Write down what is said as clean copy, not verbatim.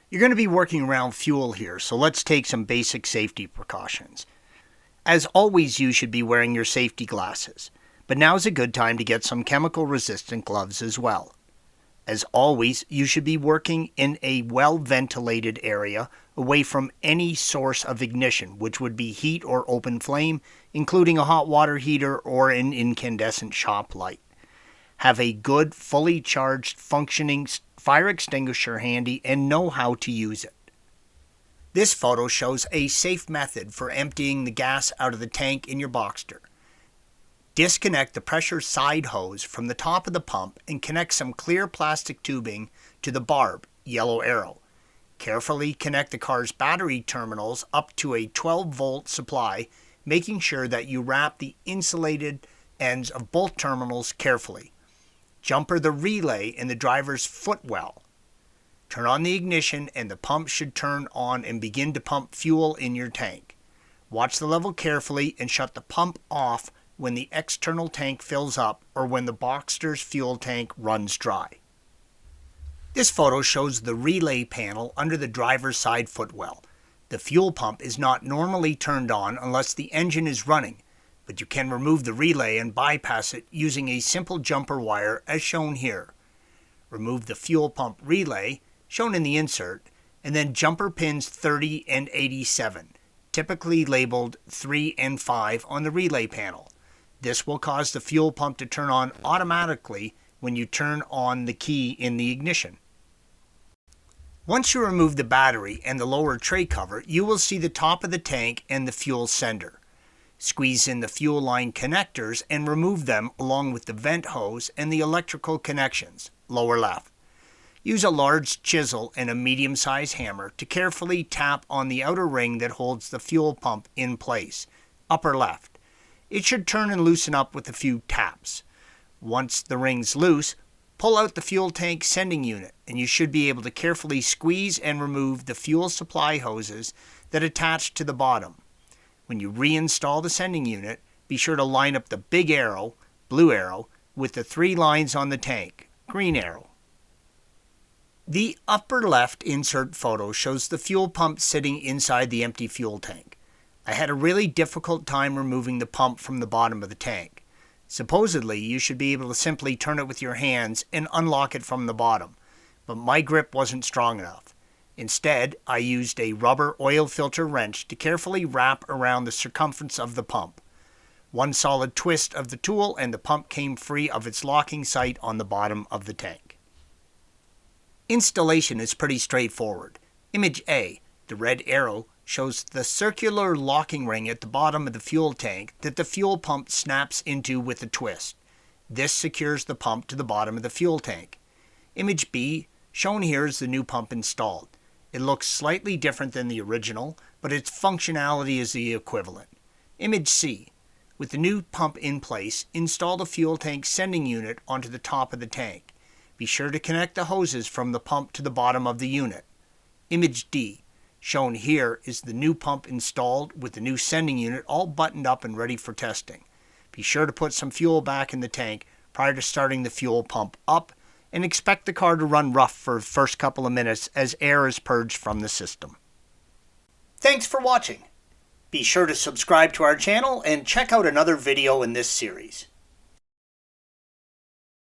You're going to be working around fuel here, so let's take some basic safety precautions. As always, you should be wearing your safety glasses, but now is a good time to get some chemical-resistant gloves as well. As always, you should be working in a well-ventilated area away from any source of ignition, which would be heat or open flame, including a hot water heater or an incandescent shop light. Have a good, fully charged, functioning fire extinguisher handy and know how to use it. This photo shows a safe method for emptying the gas out of the tank in your Boxster. Disconnect the pressure side hose from the top of the pump and connect some clear plastic tubing to the barb, yellow arrow. Carefully connect the car's battery terminals up to a 12-volt supply, making sure that you wrap the insulated ends of both terminals carefully. Jumper the relay in the driver's footwell. Turn on the ignition and the pump should turn on and begin to pump fuel in your tank. Watch the level carefully and shut the pump off when the external tank fills up or when the Boxster's fuel tank runs dry. This photo shows the relay panel under the driver's side footwell. The fuel pump is not normally turned on unless the engine is running, but you can remove the relay and bypass it using a simple jumper wire as shown here. Remove the fuel pump relay, shown in the insert, and then jumper pins 30 and 87, typically labeled 3 and 5 on the relay panel. This will cause the fuel pump to turn on automatically when you turn on the key in the ignition. Once you remove the battery and the lower tray cover, you will see the top of the tank and the fuel sender. Squeeze in the fuel line connectors and remove them along with the vent hose and the electrical connections, lower left. Use a large chisel and a medium-sized hammer to carefully tap on the outer ring that holds the fuel pump in place, upper left. It should turn and loosen up with a few taps. Once the ring's loose, pull out the fuel tank sending unit and you should be able to carefully squeeze and remove the fuel supply hoses that attach to the bottom. When you reinstall the sending unit, be sure to line up the big arrow, blue arrow, with the 3 lines on the tank, green arrow. The upper left insert photo shows the fuel pump sitting inside the empty fuel tank. I had a really difficult time removing the pump from the bottom of the tank. Supposedly, you should be able to simply turn it with your hands and unlock it from the bottom, but my grip wasn't strong enough. Instead, I used a rubber oil filter wrench to carefully wrap around the circumference of the pump. One solid twist of the tool and the pump came free of its locking sight on the bottom of the tank. Installation is pretty straightforward. Image A, the red arrow, shows the circular locking ring at the bottom of the fuel tank that the fuel pump snaps into with a twist. This secures the pump to the bottom of the fuel tank. Image B, shown here, is the new pump installed. It looks slightly different than the original, but its functionality is the equivalent. Image C. With the new pump in place, install the fuel tank sending unit onto the top of the tank. Be sure to connect the hoses from the pump to the bottom of the unit. Image D. Shown here is the new pump installed with the new sending unit all buttoned up and ready for testing. Be sure to put some fuel back in the tank prior to starting the fuel pump up, and expect the car to run rough for the first couple of minutes as air is purged from the system. Thanks for watching. Be sure to subscribe to our channel and check out another video in this series.